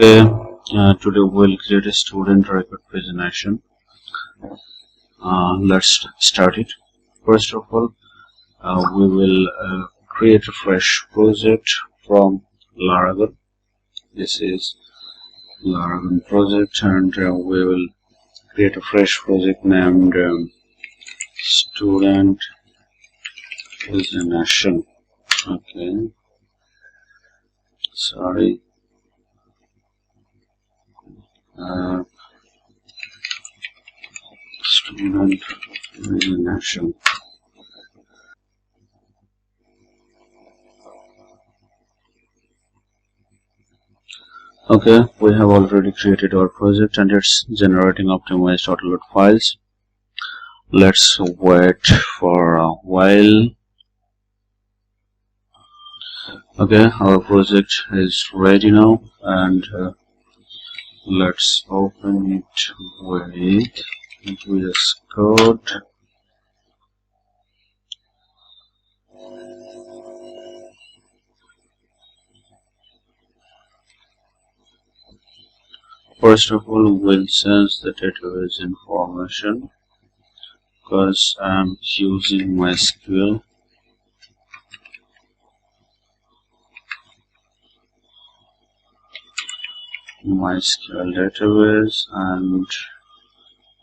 Okay, today we'll create a student record pagination. Let's start it. First of all, we will create a fresh project from Laravel. This is Laravel project, and we will create a fresh project named student pagination. Okay, sorry. Student pagination. Okay, we have already created our project and it's generating optimized autoload files. Let's wait for a while. Okay, our project is ready now, and let's open it with VS Code. First of all, we'll sense the database information because I'm using MySQL. MySQL database, and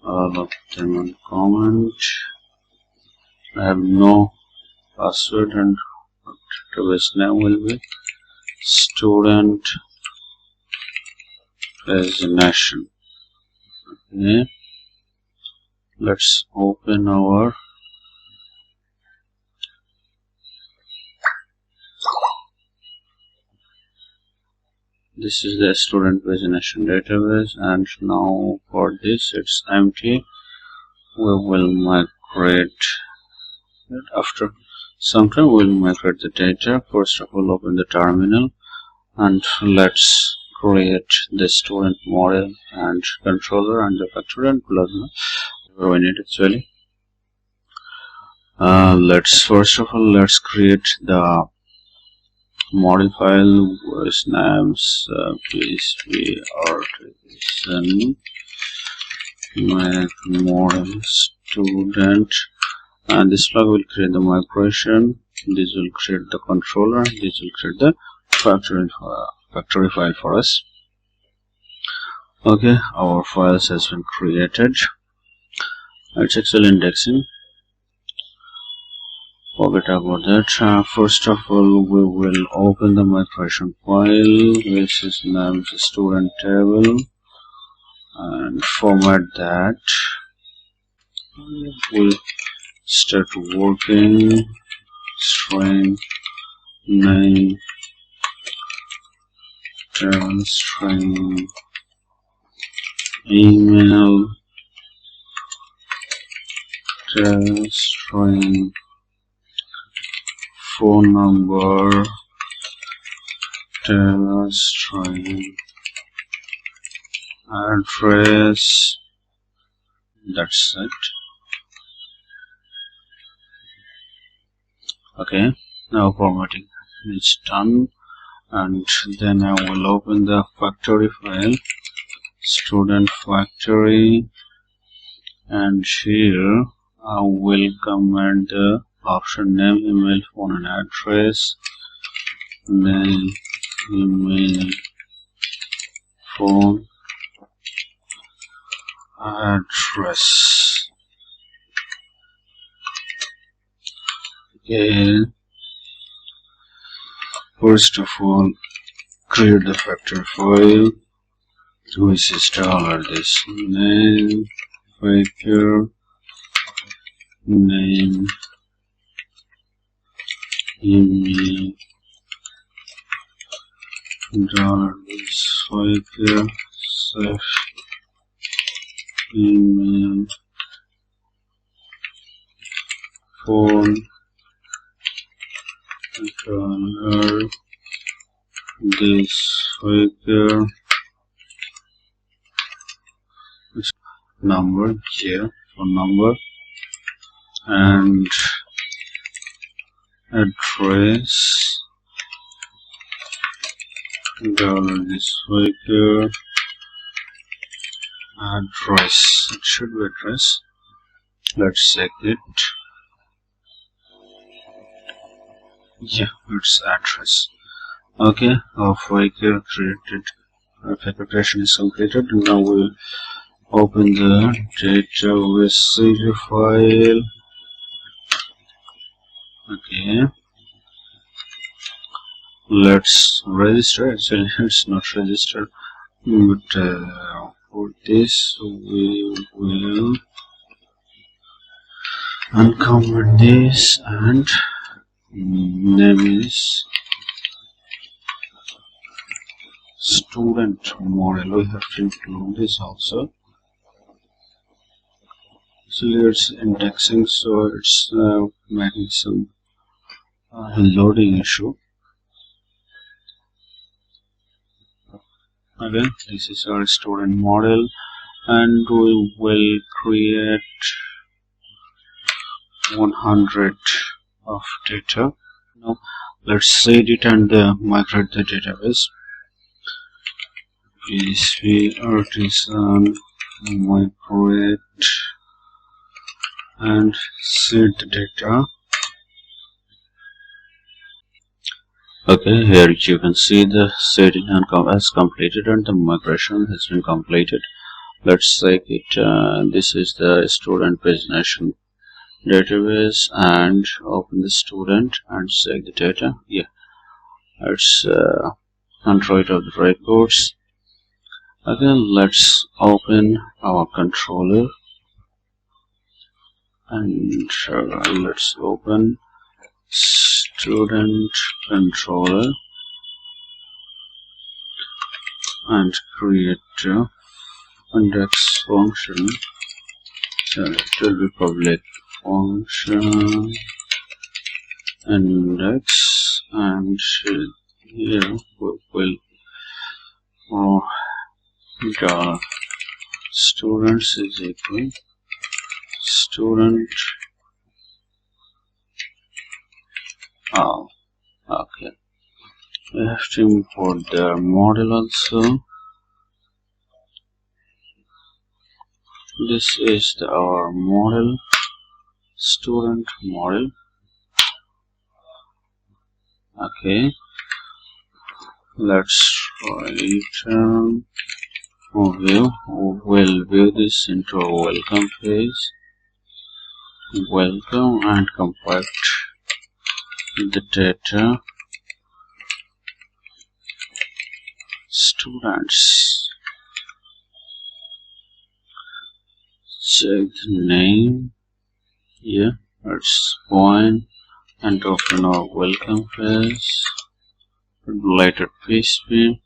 all of them on comment. I have no password, and database name will be student pagination. Okay, let's open our this is the student pagination database, and now for this it's empty. We will migrate it. After some time we'll migrate the data. First of all, open the terminal and let's create the student model and controller and the factory and plugin we need actually. First of all let's create the model file with names PHP artisan make model student, and this plug will create the migration. This will create the controller. This will create the factory file for us. Okay, our files has been created. It's actually indexing. Forget about that. First of all, we will open the migration file, which is named student table, and format that. We'll start working. String name, table string, email, table string, phone number, table string, address. That's it. Okay, now formatting is done, and then I will open the factory file, student factory, and here I will comment the option name, email, phone, and address. Name, email, phone, address. Okay, first of all create the factory file, which is $this name, factor, name, email, $this factor, save, email, phone, controller, this factor, number here, phone number, and address, this vehicle address. It should be address. Let's check it. Yeah, it's address. Okay, our vehicle created. Vehicle creation is completed. Now we'll open the database file. Okay, let's register. Actually, it's not registered, but for this we will uncomment this, and name is student model. We have to include this also. So it's indexing, so it's making some loading issue. Again, this is our student model, and we will create 100 of data. Now let's save it and migrate the database. PHP artisan migrate and save the data. Okay, here you can see the setting has completed and the migration has been completed. Let's take it. This is the student pagination database, and open the student and check the data. Yeah, it's Android of the records. Again, let's open our controller and let's open student controller and create a index function. So it will be public function index, and here we will the students is equal student. Oh, okay. We have to import the model also. This is our model, student model. Okay, let's return view. We'll view this into a welcome page. Welcome, and compact the data. Students. Check the name. Yeah, let's point and open our welcome page. Related PHP.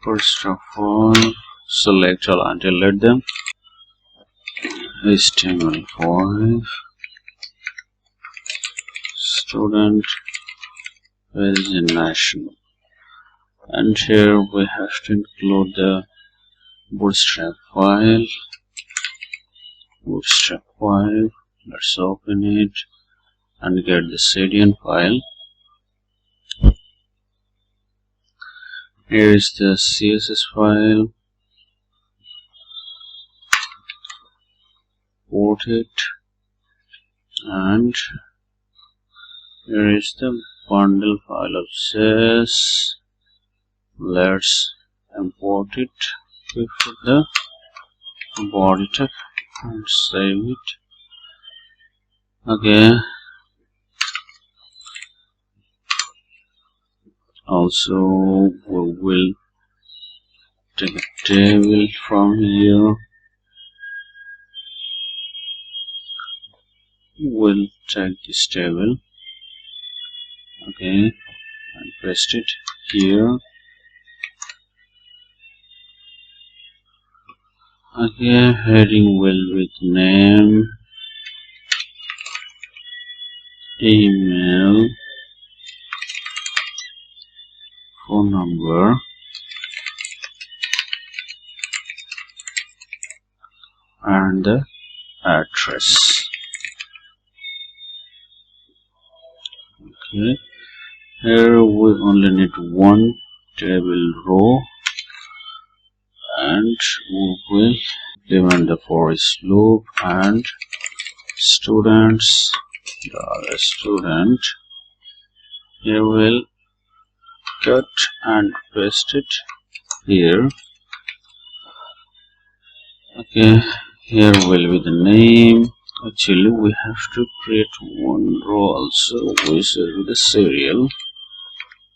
First of all, select all and delete them. HTML5 student pagination, and here we have to include the bootstrap file. Let's open it and get the CDN file. Here is the CSS file. Port it, and here is the bundle file of CSS. Let's import it with the body tag and save it. Okay, also we will take a table from here. We'll take this table, okay, and paste it here. Okay, heading will with name, email, phone number, and the address. Okay, here we only need one table row, and we will implement the for each loop, and students student. Here will cut and paste it here. Okay, here will be the name. Actually, we have to create one row also, which will be the serial.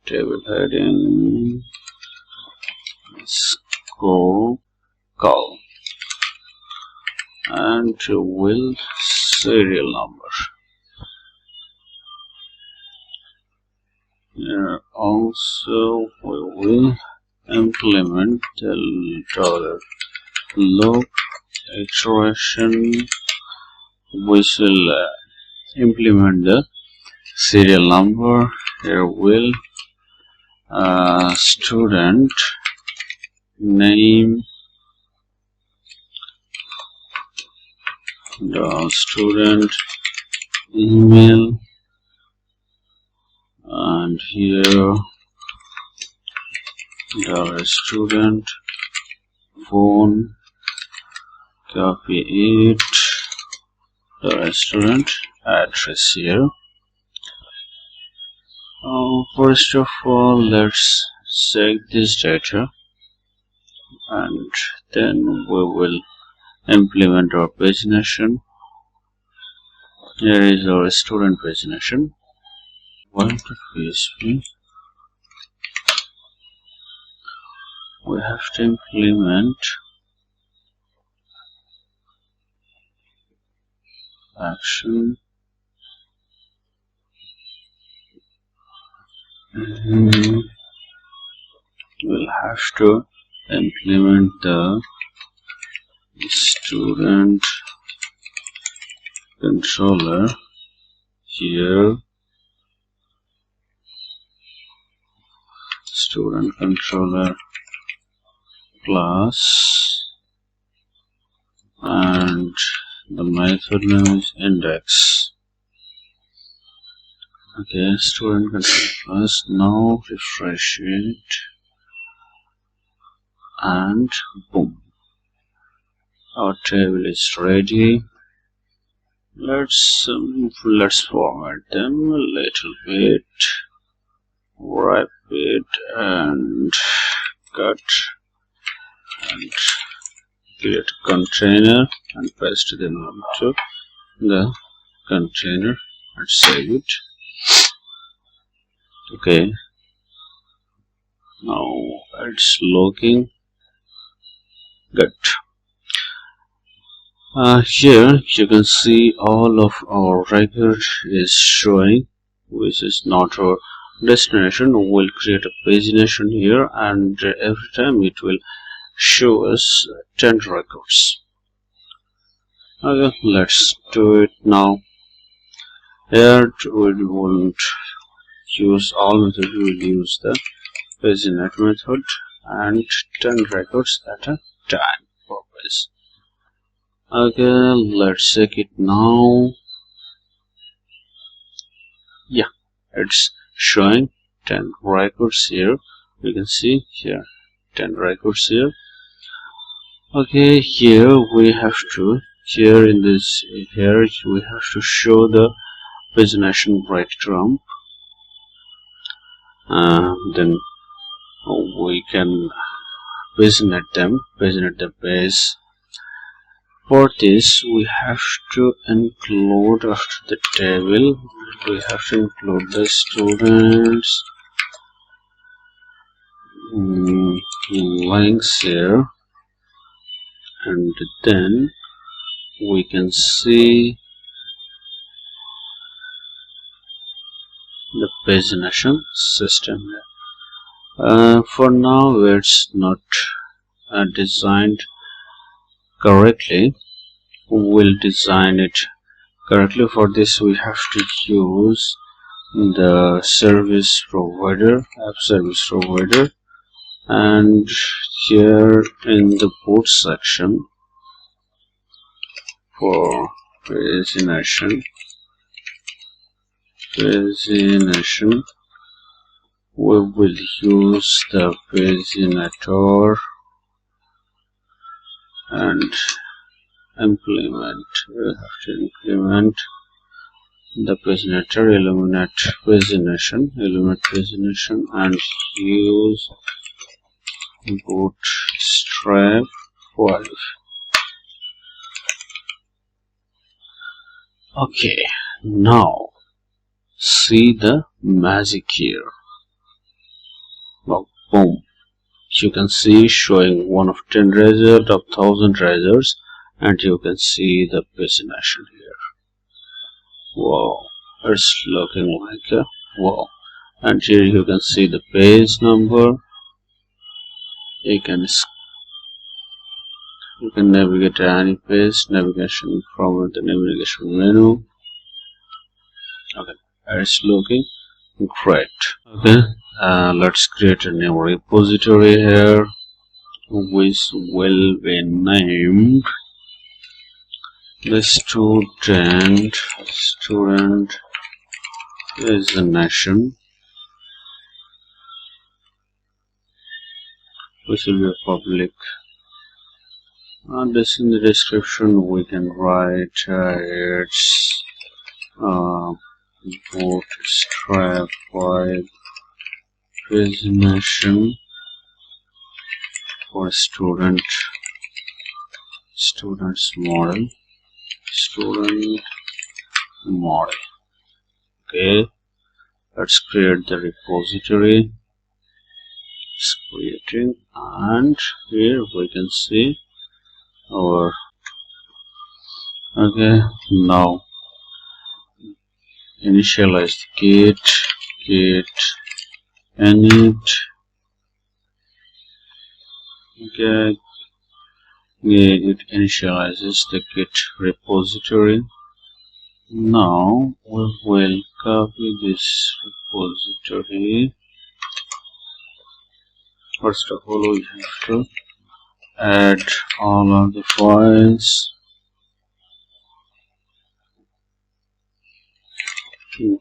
Table heading, scope, call, and will serial number. Here also we will implement the loop iteration, which will implement the serial number. Here will student name, the student email, and here the student phone, copy it, the student address here. First of all, let's check this data, and then we will implement our pagination. Here is our student pagination. PHP. We have to implement action. We'll have to implement the student controller here. Student controller class, and the method name is index. Okay, student controller class. Now refresh it, and boom, our table is ready. Let's format them a little bit, wrap it and cut, and create a container and paste them into the container and save it. Okay, now it's looking good. Here you can see all of our record is showing, which is not our destination. We'll create a pagination here, and every time it will show us 10 records. Okay, let's do it now. Here we won't use all methods, we will use the paginate method, and 10 records at a time purpose. Okay, let's check it now. Yeah, it's showing 10 records here. You can see here 10 records here. Okay, here we have to, here we have to show the pagination breadcrumb. Then we can paginate the page. For this, we have to include after the table, we have to include the students links here, and then we can see the pagination system. For now, it's not designed correctly. We'll design it correctly. For this, we have to use the service provider, app service provider, and here in the boot section for pagination, we will use the paginator and implement. We have to implement the paginator, eliminate pagination, and use bootstrap 5. Okay, now see the magic here. Well, boom, you can see showing 1 of 10 result of 1000 results, and you can see the pagination here. Wow, it's looking like a wow. And here you can see the page number. You can navigate to any page, navigation from the navigation menu. Okay, it's looking great. Okay, let's create a new repository here, which will be named the student pagination, which will be a public. And this in the description we can write it's bootstrap 5 pagination for students model. Okay, let's create the repository. It's creating, and here we can see our. Okay, now initialize the git init. Okay, it initializes the git repository. Now we will copy this repository. First of all, we have to add all of the files.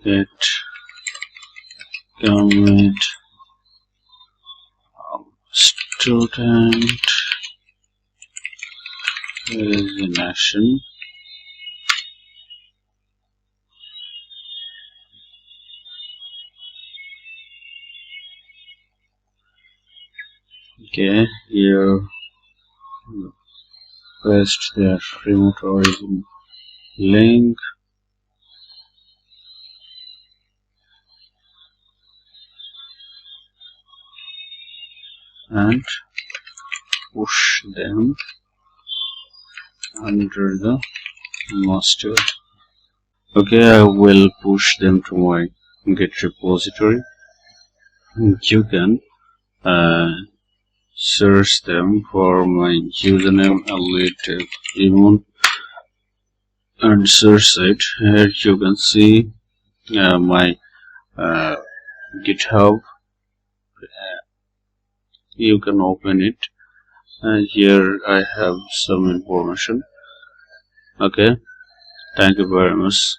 Get commit student pagination. Okay, here paste the remote origin link. And push them under the master. Okay, I will push them to my Git repository. You can search them for my username Elite Dev Emon and search it. Here you can see my GitHub. You can open it, and here I have some information. Okay, thank you very much.